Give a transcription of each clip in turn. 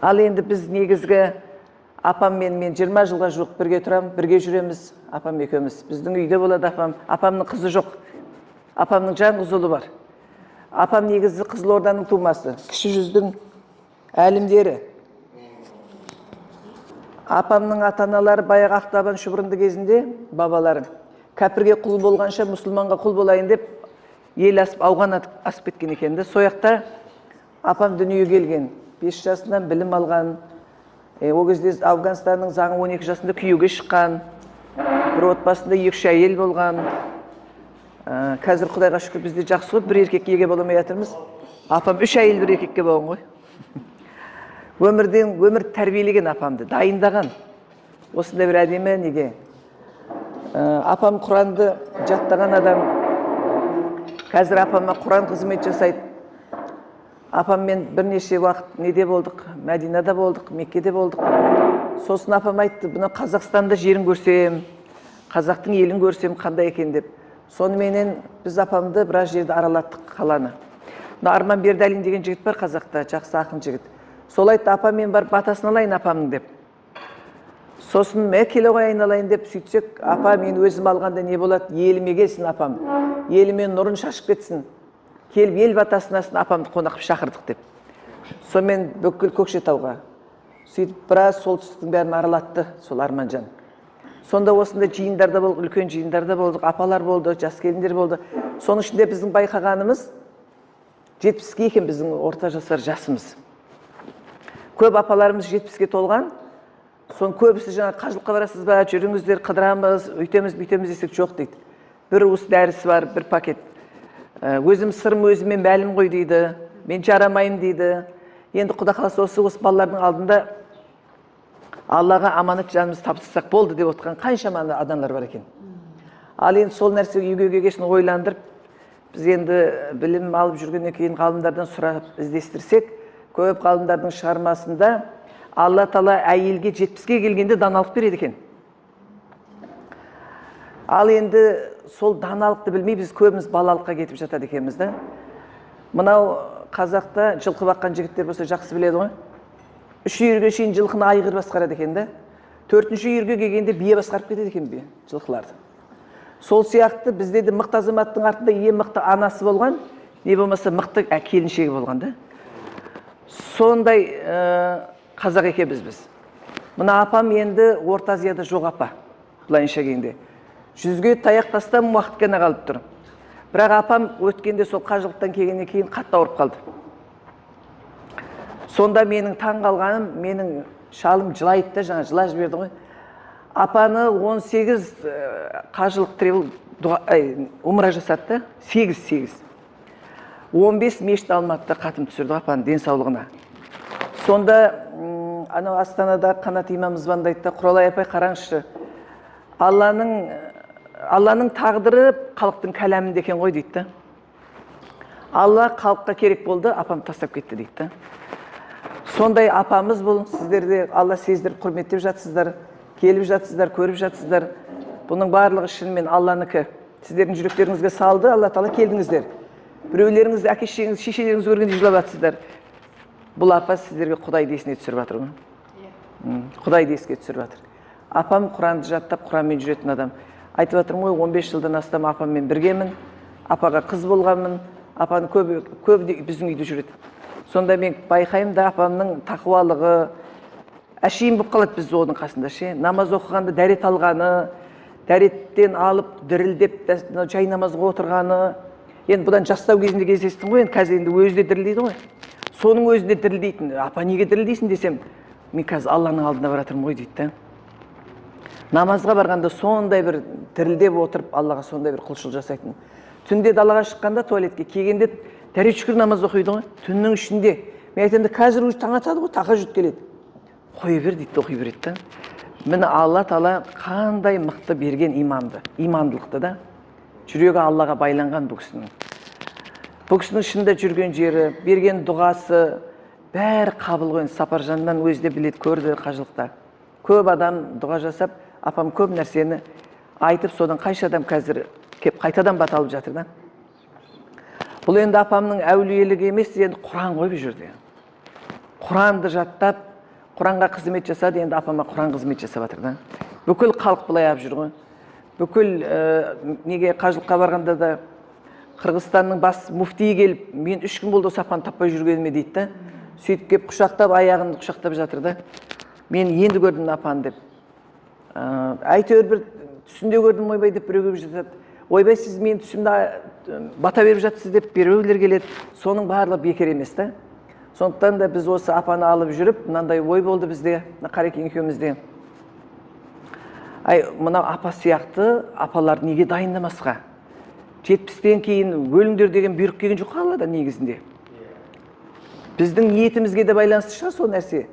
Ал енді біз негізгі апаммен мен 20 жылға жуық бірге тұрам, бірге жүреміз, апам екеуміз. Біздің үйде болады апам. Апамның қызы жоқ. Апамның жалғыз ұлы бар. Апам негізі Қызылорданың тумасы, кіші жүздің әлімдері. Апамның ата-аналары баяғы Ақтабан шұбырынды кезінде бабаларым кәпірге құл болғанша мұсылманға құл болайын деп ел асып, ауған асып кеткен екенді. Сояқта апам дүниеге келген. 5 жасынан білім алған. О кезде Афганистанның заңы 12 жасында күйеуге шыққан. Бір отбасында 2-3 әйел болған. Қазір Құдайға шүкір бізде жақсы ғой, бір еркекке еге бола алмай жатырмыз. Апам 3 әйел бір еркекке болған ғой. Өмір тәрбиелеген апамды, дайындаған. Осында бір әдемі неге. Апам Құранды жаттаған адам. Қазір апама Құран қызмет жасайды. Апаммен бірнеше уақыт неде болдық, Мәдинада болдық, Меккеде болдық. Сосын апам айтты, бұны Қазақстанда жерін көрсем, қазақтың елін көрсем қандай екен деп. Соныменен біз апамды біраз жерді аралаттық қаланы. Арман Бердалин деген жігіт бар қазақта, жақсы ақын жігіт. Сол айтты, апам мен бар батасын алайын апамның деп. Сосын келе ғой айналайын деп сөйтсек, апа мен өзім алғанда не болады, еліме келсін апам. Елімен нұрын шашып кетсін. Келіп ел батасынасын апамды қонақып шақырдық деп. Сонымен бүкіл Көкшетауға. Сөйтіп біраз солтүстіктің бәрін аралатты сол Арманжан. Сонда осында жиындарда болдық, үлкен жиындарда болдық, апалар болды, жас келіндер болды. Соның ішінде біздің байқағанымыз 70-ге екен біздің орта жасар жасымыз. Көп апаларымыз 70-ге толған. Сон көбісі жаңа қажылыққа барасыз ба, жүріңіздер, қыдырамыз, өйтеміз, бүйтеміз десек жоқ дейді. Бір уыс дәрісі бар, бір пакет. Өзім сырым өзіме мәлім ғой дейді, мен жарамайым дейді. Енді Құда қаласа осы балалардың алдында Аллаға аманат жанымыз тапсырсақ болды деп отқан қаншама адамдар бар екен. Ал енді сол нәрсеге үйге келгесін ойландырып, біз енді білім алып жүргеннен кейін ғалымдардан сұрап іздестірсек, көп ғалымдардың шығармасында Алла Тағала әйелге 70-ге келгенде даналық береді екен. Ал енді сол даналықты білмей біз көбіміз балалыққа кетіп жатады екенбіз да. Мынау қазақта жылқы баққан жігіттер болса жақсы біледі ғой. 3 үйірге шейін жылқыны айғыр басқарады екен да. 4-ші үйірге келгенде бие басқарып кетеді екен бие, жылқыларды. Сол сияқты бізде де мықты азаматтың артында ең мықты анасы болған, не болмаса мықты келіншегі болған да. Сондай қазақ екенбіз біз. Мына апам енді Орта Азияда жоқ апа, былайынша келгенде. 100-ге таяқ тастам уақыт қана қалып тұр. Бірақ апам өткенде сол қажылықтан келгеннен кейін қатты ауырып қалды. Сонда менің таң қалғаным, менің шалым жылайды да, жаңа жылай жіберді ғой. Апаны 18 қажылық умра жасатты, 8. 15 мешіт Алматыда қатым түсірді апаның денсаулығына. Сонда анау Астанада Қанат имам звондайды да, Құралай апай қараңызшы, Алланың тағдыры халықтың кәләмінде екен ғой дейді. Алла халыққа керек болды, апам тастап кетті дейді. Сондай апамыз бұл, сіздерде Алла сездіріп құрметтеп жатсыздар, келіп жатсыздар, көріп жатсыздар. Бұның барлығы шынымен Алланыкі. Сіздердің жүректеріңізге салды, Алла Тағала келдіңіздер. Біреулеріңіз әке-шешеңіз, шешелеріңіз көргенде жылап жатсыздар. Бұл апа сіздерге Құдайды есіне түсіріп жатыр ғой. Құдайды еске түсіріп жатыр. Апам Құранды жаттап, Құранмен жүретін адам. Айтып жатырмын ғой, 15 жылдан астам апаммен біргемін. Апаға қыз болғанмын. Апаны көбі біздің үйде жүреді. Сонда мен байқаймын да апамның тақуалығы, әшейін болып қалады біз оның қасында ше. Намаз оқығанда дәрет алғаны, дәреттен алып дірілдеп жай намазға отырғаны. Енді бұдан жастау кезінде кездестім ғой, қазір енді өзі де дірілдейді ғой. Соның өзінде дірілдейтін. Апа неге дірілдейсің десем, мен қазір Алланың алдында баратырмын ғой дейді. Намазға барғанда сондай бір дірілдеп отырып, Аллаға сондай бір құлшылық жасайтын. Түнде далаға шыққанда туалетке келгенде дәрет шүкір намаз оқиды ғой, түннің ішінде. Мен айтамын, қазір уже таң атады ғой, тахажжуд келеді. Қой бер дейді, оқи береді. Міне Алла Тағала қандай мықты берген иманды, имандылықты да. Жүрегі Аллаға байланған бұл кісінің. Бұл кісінің шында жүрген жері, берген дұғасы, бәрі қабыл ғой. Сапаржаннан өзі де біледі, көрді қажылықта. Көп адам дұға жасап, апам көп нәрсені айтып, содан қайшы адам қазір кеп қайтадан бат алып жатыр да. Бұл енді апамның әулиелігі емес, енді Құран ғой бұл жерде. Құранды жаттап, Құранға қызмет жасады, енді апама Құран қызмет жасап жатыр да. Бүкіл халық былай алып жүр ғой. Бүкіл неге қажылыққа барғанда да Қырғызстанның бас муфтиі келіп, мен 3 күн болды осы апаны таппай жүргеніме дейді да. Сөйтіп кеп құшақтап, аяғын құшақтап жатыр да. Мен енді көрдім апаны деп. Әйтеуір бір түсінде көрдім ойбай деп біреу келіп жатады. Ойбай сіз мен түсімді бата беріп жатсыз деп біреулер келеді. Соның барлығы бекер емес та. Сондықтан да біз осы апаны алып жүріп, мынандай ой болды бізде, Қарекең екеумізде. Ай, мынау апа сияқты апалар неге дайындамасқа? 70-тен кейін өліңдер деген бұйрық келген жоқ қалада негізінде. Біздің ниетімізге де байланысты шығар сол нәрсе.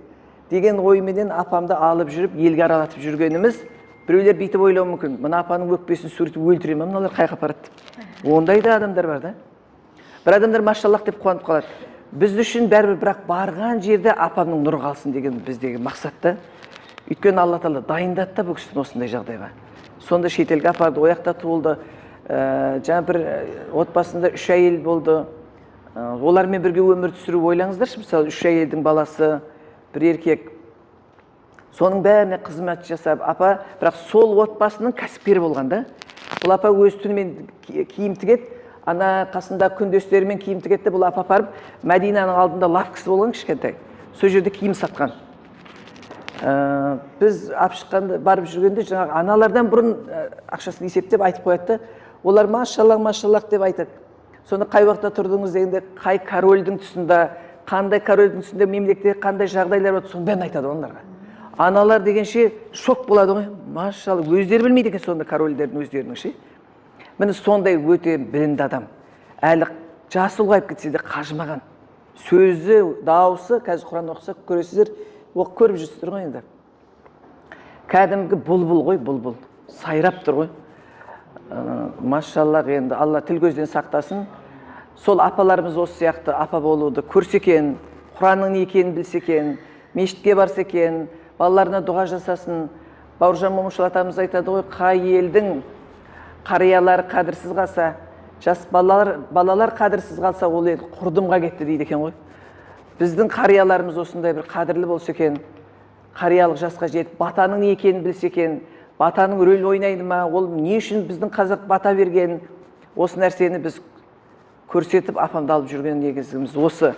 Деген ойменен апамды алып жүріп, елге аралатып жүргеніміз, біреулер бүйтіп ойлауы мүмкін. Мына апаның өкпесін сүртіп өлтіре ме, мыналар қайға апарады деп. Ондай да адамдар бар да. Бір адамдар машаллах деп қуанып қалады. Біз үшін бәрібір бірақ барған жерде апамның нұры қалсын деген біздегі мақсатта. Өйткені Алла Тағала дайындады да бұл кісіні осындай жағдайға. Сонда шетелге апарды, ояқта туылды. Жаңа бір отбасында 3 әйел болды. Олармен бірге өмір сүріп ойлаңыздаршы, мысалы 3 әйелдің баласы, бір еркек. Соның бәріне қызмет жасап, апа, бірақ сол отбасының кәсіпкері болған да. Бұл апа өз түнімен киім тігеді, ана қасында күндестерімен киім тігеді, бұл апа апарып Мәдинаның алдында лавкасы болған кішкентай. Сол жерде киім сатқан. Біз алып шыққанда барып жүргенде жаңағы аналардан бұрын ақшасын есептеп айтып қояды. Олар машаллах деп айтады. Сонда қай уақытта тұрдыңыз дегенде, қай корольдің тұсында, қандай корольдің тұсында мемлекетте қандай жағдайлар бар, соны бәрін айтады оларға. Аналар дегенше шок болады ғой. Машалла, өздері білмейді екен сонда корольдердің өздерінің ше. Міне сондай өте білімді адам. Әлі жасы ұлғайып кетсе де қажымаған. Сөзі, дауысы, қазір Құран оқыса көресіздер, көріп жүрсіздер ғой енді. Кәдімгі бұлбұл ғой, бұлбұл. Сайрап тұр ғой. Машаллах, енді Алла тіл көзден сақтасын. Сол апаларымыз осы сияқты апа болуды көрсе екен, Құранның не екенін білсе екен, мешітке барса екен, балаларына дұға жасасын. Бауыржан Момышұлы атамыз айтады ғой, қай елдің қариялары қадірсіз қалса, жас балалар қадірсіз қалса, ол ел құрдымға кетті дейді екен ғой. Біздің қарияларымыз осындай бір қадірлі болса екен, қариялық жасқа жетіп, батаның не екенін білсе екен, батаның рөл ойнайды ма, ол не үшін біздің қазақ бата берген, осы нәрсені біз көрсетіп апамды алып жүрген негізіміз осы.